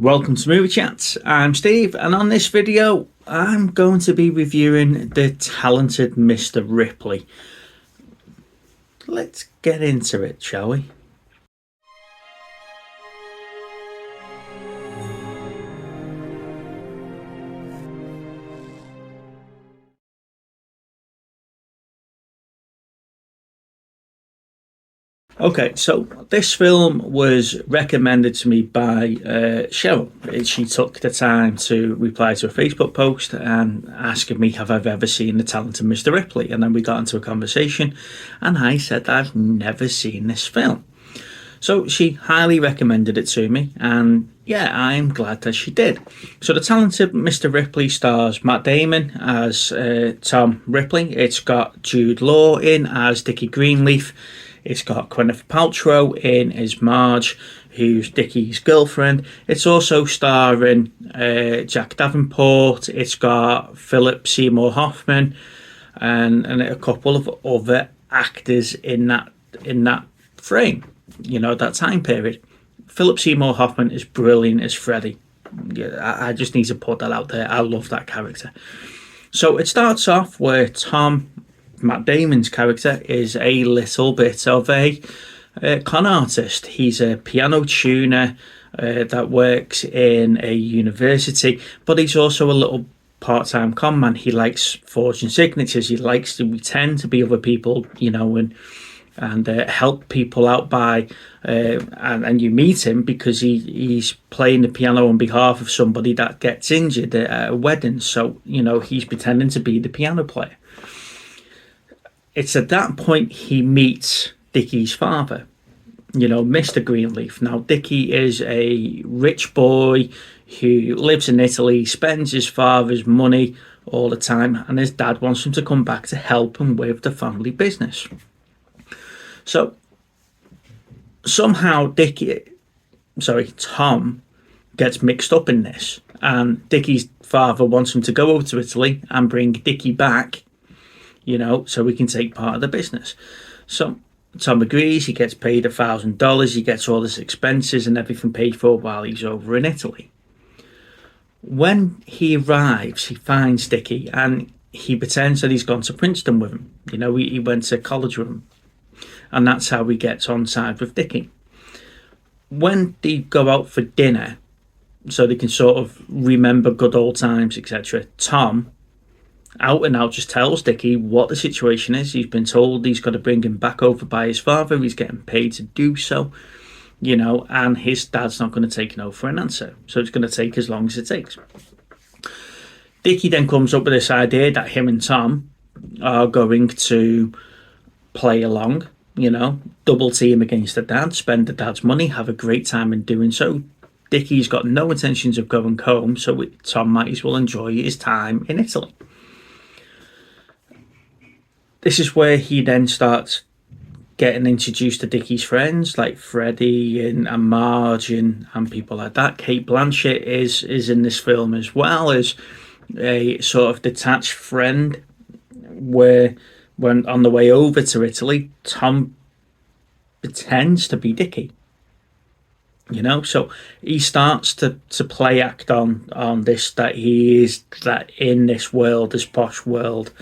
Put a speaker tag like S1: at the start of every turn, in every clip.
S1: Welcome to Movie Chats. I'm Steve, and on this video, I'm going to be reviewing The Talented Mr Ripley. Let's get into it, shall we? Okay, so this film was recommended to me by Cheryl. She took the time to reply to a Facebook post and asking me, have I ever seen The Talented Mr Ripley? And then we got into a conversation, and I said I've never seen this film. So she highly recommended it to me, and yeah, I'm glad that she did. So The Talented Mr Ripley stars Matt Damon as Tom Ripley. It's got Jude Law in as Dickie Greenleaf. It's got Gwyneth Paltrow in as Marge, who's Dickie's girlfriend. It's also starring Jack Davenport. It's got Philip Seymour Hoffman and a couple of other actors in that frame. You know, that time period. Philip Seymour Hoffman is brilliant as Freddy. I just need to put that out there. I love that character. So it starts off where Matt Damon's character is a little bit of a con artist. He's a piano tuner that works in a university, but he's also a little part-time con man. He likes forging signatures. He likes to pretend to be other people, you know, and help people out by and you meet him because he's playing the piano on behalf of somebody that gets injured at a wedding. So, you know, he's pretending to be the piano player. It's at that point he meets Dickie's father, you know, Mr. Greenleaf. Now, Dickie is a rich boy who lives in Italy, spends his father's money all the time, and his dad wants him to come back to help him with the family business. So, somehow Tom gets mixed up in this, and Dickie's father wants him to go over to Italy and bring Dickie back, you know, so we can take part of the business. So Tom agrees. He gets paid $1,000. He gets all his expenses and everything paid for while he's over in Italy. When he arrives, he finds Dickie and he pretends that he's gone to Princeton with him. You know, he went to college with him. And that's how he gets on side with Dickie. When they go out for dinner, so they can sort of remember good old times, etc., Tom out and out just tells Dickie what the situation is. He's been told he's got to bring him back over by his father. He's getting paid to do so, you know, and his dad's not going to take no for an answer. So it's going to take as long as it takes. Dickie then comes up with this idea that him and Tom are going to play along, you know, double team against the dad, spend the dad's money, have a great time in doing so. Dickie's got no intentions of going home, so Tom might as well enjoy his time in Italy. This is where he then starts getting introduced to Dickie's friends like Freddie and Marge and people like that. Cate Blanchett is in this film as well as a sort of detached friend, where when on the way over to Italy, Tom pretends to be Dickie. You know, so he starts to play act on this, that he is that in this world, this posh world.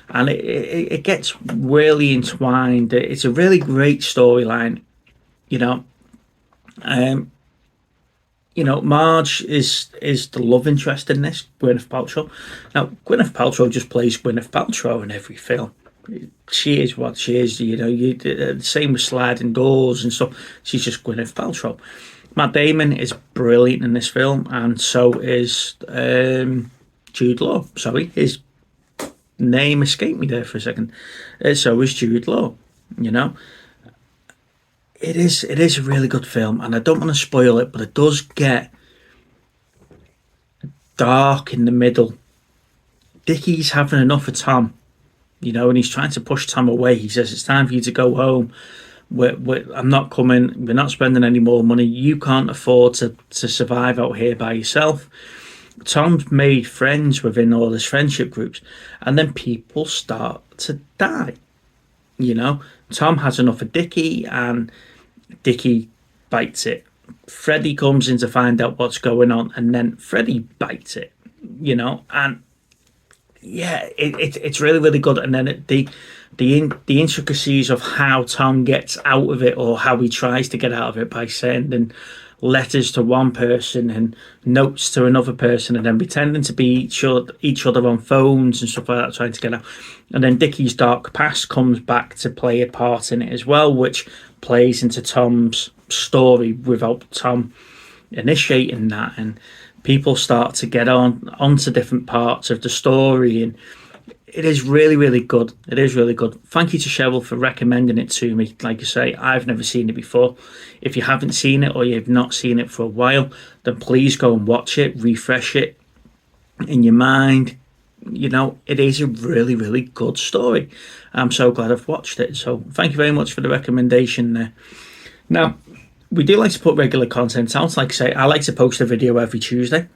S1: And it gets really entwined. It's a really great storyline, you know. Marge is the love interest in this, Gwyneth Paltrow. Now, Gwyneth Paltrow just plays Gwyneth Paltrow in every film. She is what she is, you know. Same with Sliding Doors and stuff. She's just Gwyneth Paltrow. Matt Damon is brilliant in this film, and so is Jude Law. Sorry, his name escaped me there for a second. So is Jude Law. You know, it is a really good film, and I don't want to spoil it, but it does get dark in the middle. Dickie's having enough of Tom, you know, and he's trying to push Tom away. He says, it's time for you to go home. I'm not coming. We're not spending any more money. You can't afford to survive out here by yourself. Tom's made friends within all his friendship groups, and then people start to die. You know, Tom has enough of Dickie, and Dickie bites it Freddie comes in to find out what's going on, and then Freddie bites it, and yeah, it's really, really good. And then the intricacies of how Tom gets out of it, or how he tries to get out of it by sending letters to one person and notes to another person, and then pretending to be each other on phones and stuff like that, trying to get out. And then Dickie's dark past comes back to play a part in it as well, which plays into Tom's story without Tom initiating that, and people start to get onto different parts of the story, and it is really, really good. It is really good. Thank you to Cheryl for recommending it to me. Like I say, I've never seen it before. If you haven't seen it, or you've not seen it for a while, then please go and watch it, refresh it in your mind. It is a really, really good story. I'm so glad I've watched it. So thank you very much for the recommendation there. Now, we do like to put regular content out. Like I say, I like to post a video every Tuesday.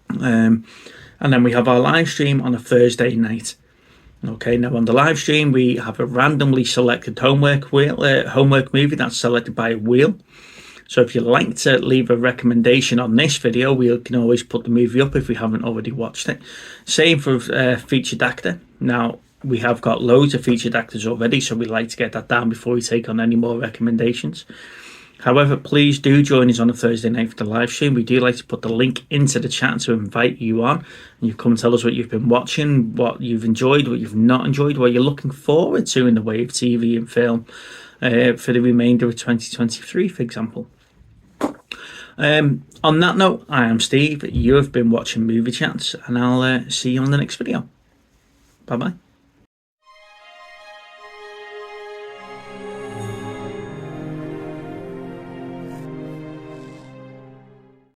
S1: And then we have our live stream on a Thursday night. Okay, now on the live stream, we have a randomly selected homework movie that's selected by a wheel. So if you'd like to leave a recommendation on this video, we can always put the movie up if we haven't already watched it. Same for featured actor. Now, we have got loads of featured actors already, so we'd like to get that down before we take on any more recommendations. However, please do join us on a Thursday night for the live stream. We do like to put the link into the chat to invite you on. And you come and tell us what you've been watching, what you've enjoyed, what you've not enjoyed, what you're looking forward to in the way of TV and film for the remainder of 2023, for example. On that note, I am Steve. You have been watching Movie Chats, and I'll see you on the next video. Bye-bye.